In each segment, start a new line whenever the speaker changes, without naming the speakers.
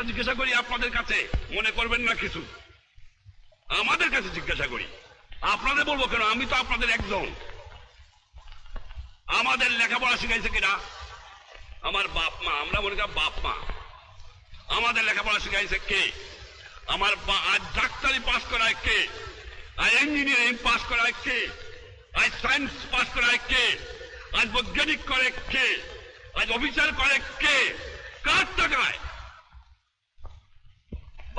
জিজ্ঞাসা করি আপনাদের কাছে, মনে করবেন না কিছু, আমাদের কাছে জিজ্ঞাসা করি, আপনাদের বলবো কেন? আমি তো আপনাদের একজন। আমাদের লেখাপড়া শিখাইছে কিনা? আমার বাপ মা। আমরা মনে করি বাপ মা। আমাদের লেখাপড়া শিখাইছে কে? আমার আজ ডাক্তারি পাস করায় কে? আজ ইঞ্জিনিয়ারিং পাস করায় কে? আজ সায়েন্স পাস করায় কে? আজ বৈজ্ঞানিক করে কে? আজ অফিসার করে কে? কার টাকায়?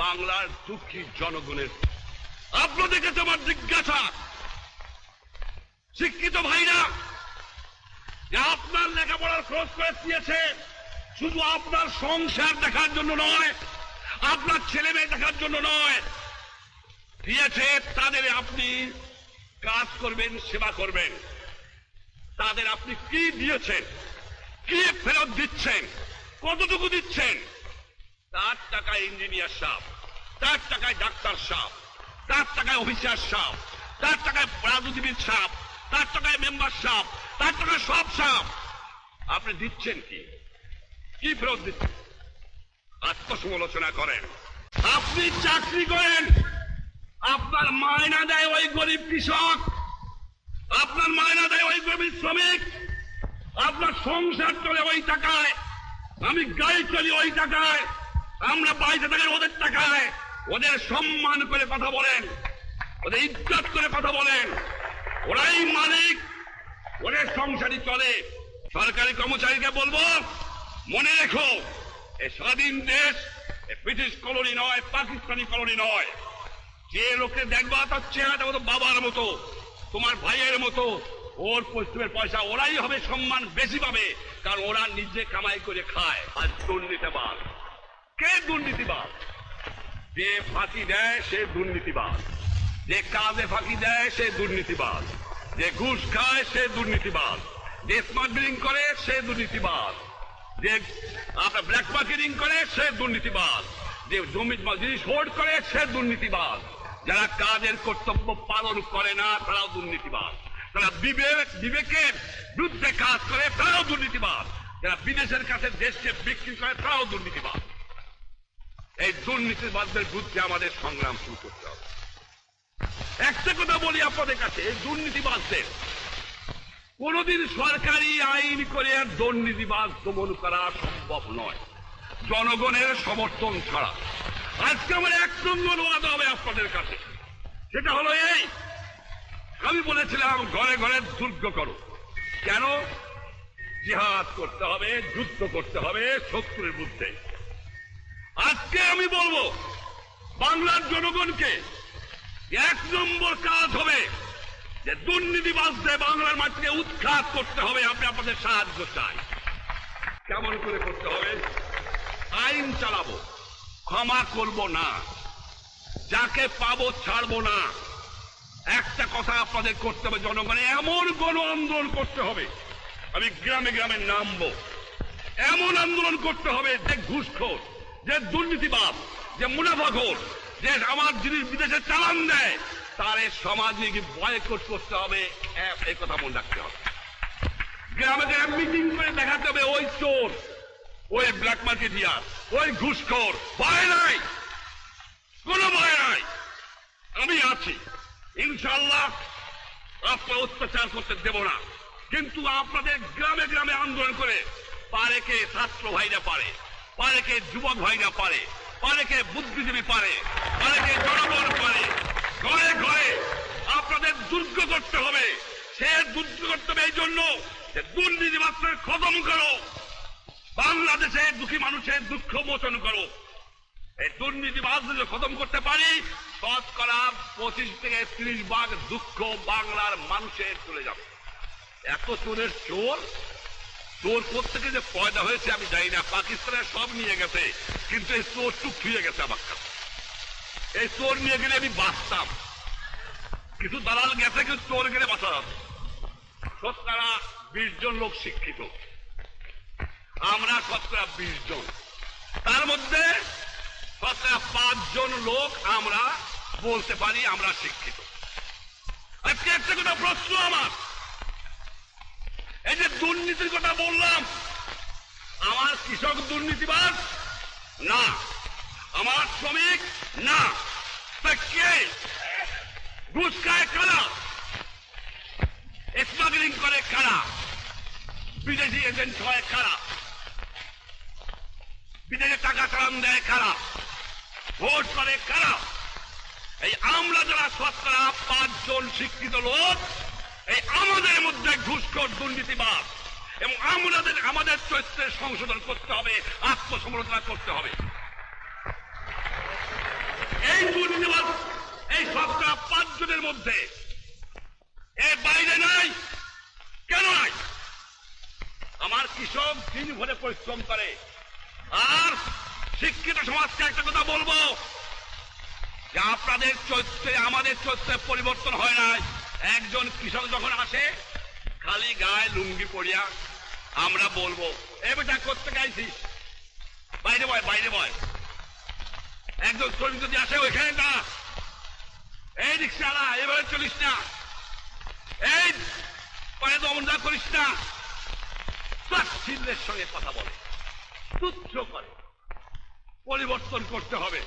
বাংলার দুঃখী জনগণের। আপনাদের কাছে আমার জিজ্ঞাসা, শিক্ষিত ভাইরা, যে আপনার লেখাপড়ার খরচ করে দিয়েছে শুধু আপনার সংসার দেখার জন্য নয়, আপনার ছেলে মেয়ে দেখার জন্য নয়, দিয়েছে তাদের আপনি কাজ করবেন, সেবা করবেন। তাদের আপনি কি দিয়েছেন, কি ফেরত দিচ্ছেন, কতটুকু দিচ্ছেন? তার টাকায় ইঞ্জিনিয়ার সাহেব, তার টাকায় ডাক্তার সাহেব, তার টাকায় অফিসার সাহেব, তার টাকায় রাজনীতিবিদ সাহেব, তার টাকায় মেম্বার সাহেব, তার টাকায় সব সাহেব। আপনি দিচ্ছেন কি? কি ফেরত দিচ্ছেন? আত্মসমালোচনা করেন। আপনি চাকরি করেন, আপনার মায়না দেয় ওই গরিব কৃষক, আপনার মায়না দেয় ওই গরিব শ্রমিক, আপনার সংসার চলে ওই টাকায়, আমি গাড়ি চলি ওই টাকায়, আমরা পয়সা থাকি ওদের টাকায়। ওদের সম্মান করে কথা বলেন, ওদের ইজ্জত করে কথা বলেন, ওরাই মালিক, ওদের সংসারই চলে। সরকারি কর্মচারীকে বলবো, মনে রেখো, এই স্বাধীন দেশ ব্রিটিশ কলোনি নয়, পাকিস্তানি কলোনি নয়। যে লোকে দেখবা তার চেহারাটা মতো বাবার মতো, তোমার ভাইয়ের মতো, ওর পশ্চিমের পয়সা ওরাই হবে সম্মান বেশি পাবে, কারণ ওরা নিজে কামাই করে খায়। আর দুর্নীতিবাদ, কে দুর্নীতিবাদ? যে ফাঁকি দেয় সে দুর্নীতিবাদ, যে কাজে ফাঁকি দেয় সে দুর্নীতিবাদ, যে ঘুষ খায় সে দুর্নীতিবাদ, যে স্মাগলিং করে সে দুর্নীতিবাদ, যে আপনার ব্ল্যাক মার্কেটিং করে সে দুর্নীতিবাদ, যে জমি জিনিস হোল্ড করে সে দুর্নীতিবাদ। যারা কাজের কর্তব্য পালন করে না তারাও দুর্নীতিবাদ। যারা বিবেকের বিরুদ্ধে কাজ করে তারাও দুর্নীতিবাদ। যারা বিদেশের কাছে দেশকে বিক্রি করে তারাও দুর্নীতিবাদ। এই দুর্নীতিবাদদের বিরুদ্ধে আমাদের সংগ্রাম শুরু করতে হবে। একটা কথা বলি আপনাদের কাছে, এই দুর্নীতিবাদদের কোনদিন সরকারি আইন করে দুর্নীতিবাদ দমন করা সম্ভব নয় জনগণের সমর্থন ছাড়া। আজকে আমার এক নম্বর ওয়াদা হবে আপনাদের কাছে, সেটা হলো এই, আমি বলেছিলাম ঘরে ঘরে দুর্গ করো। কেন? জিহাদ করতে হবে, যুদ্ধ করতে হবে শত্রুর বিরুদ্ধে। আজকে আমি বলবো বাংলার জনগণকে, এক নম্বর কাজ হবে যে দুর্নীতিবাদদের বাংলার মাটিকে উৎখাত করতে হবে। আপনি আপনাদের সাহায্য চাই। কেমন করে করতে হবে? আইন চালাবো, ক্ষমা করব না, যাকে পাবো ছাড়বো না। একটা কথা আপনাদের করতে হবে, জনগণে এমন গণ আন্দোলন করতে হবে, আমি গ্রামে গ্রামে নামবো, এমন আন্দোলন করতে হবে যে ঘুষখোর, যে দুর্নীতিবাদ, যে মুনাফাখোর, যে আমার জিনিস বিদেশে চালান দেয়, তার সামাজিক বয়কট করতে হবে। এই কথা মনে রাখতে হবে। গ্রামে গ্রামে মিটিং করে দেখাতে হবে ওই চোর, ওই ব্ল্যাক মার্কেটিয়ার, ওই ঘুষখোর, ভয় নাই, কোনো ভয় নাই, আমি আছি, ইনশাআল্লাহ আপনার অত্যাচার করতে দেব না। কিন্তু আপনাদের গ্রামে গ্রামে আন্দোলন করে, পারে কে ছাত্র ভাইরা পারে, পারে কে যুবক ভাইরা পারে, পারে কে বুদ্ধিজীবী পারে, পারে কে জনগণ পারে, ঘরে ঘরে আপনাদের দুর্গ করতে হবে। সে দুর্গ করতে হবে এই জন্য যে দুর্নীতিবাদকে খতম করো, বাংলাদেশে দুঃখী মানুষের দুঃখ মোচন করো। এই দুর্নীতিবাদ যদি খতম করতে পারি, শতকরা 25 থেকে 30 ভাগ দুঃখ বাংলার মানুষের চলে যাবে। এত চোরের চোর, চোর কোথেকে যে পয়দা হয়েছে আমি জানি না। পাকিস্তানের সব নিয়ে গেছে, কিন্তু এই চোর চুপ ফিরে গেছে আমার কাছে। এই চোর নিয়ে গেলে আমি বাঁচতাম, কিছু দালাল গেছে, কিন্তু চোর গেলে বাঁচা যাবে। শতকরা 20 জন লোক শিক্ষিত, আমরা শতকরা 20 জন, তার মধ্যে শতকরা 5 জন লোক আমরা বলতে পারি আমরা শিক্ষিত। আজকে একটা কথা প্রশ্ন আমার, এই যে দুর্নীতির কথা বললাম, আমার কৃষক দুর্নীতিবাদ না, আমার শ্রমিক না, তা কে? ঘুষ খায় কারা? স্মাগলিং করে কারা? বিদেশি এজেন্ট হয় কারা? বিদেশে টাকা চালান দেয় কারা? ভোট করে কারা? এই আমরা যারা শতকরা 5 জন শিক্ষিত লোক, এই আমাদের মধ্যে ঘুষখোর দুর্নীতিবাদ, এবং আমাদের চরিত্রের সংশোধন করতে হবে, আত্মসমালোচনা করতে হবে। এই দুর্নীতিবাদ এই শতকরা 5 জনের মধ্যে, এর বাইরে নাই। কেন নাই? আমার কৃষক দিন ভরে পরিশ্রম করে। আর শিক্ষিত সমাজকে একটা কথা বলবো, যে আপনাদের চরিত্রে আমাদের চরিত্রে পরিবর্তন হয় নাই। একজন কৃষক যখন আসে খালি গায়ে লুঙ্গি পরিয়া, আমরা বলবো এ বেটা করতে গাইছিস, বাইরে বয় বাইরে বয়। একজন শ্রমিক যদি আসে ওইখানে না, এই রিক্সাওয়ালা এভাবে চলিস না, এই পায়ে দমনটা করিস না, তাচ্ছিল্যের সঙ্গে কথা বলে, তুচ্ছ করে। পরিবর্তন করতে হবে।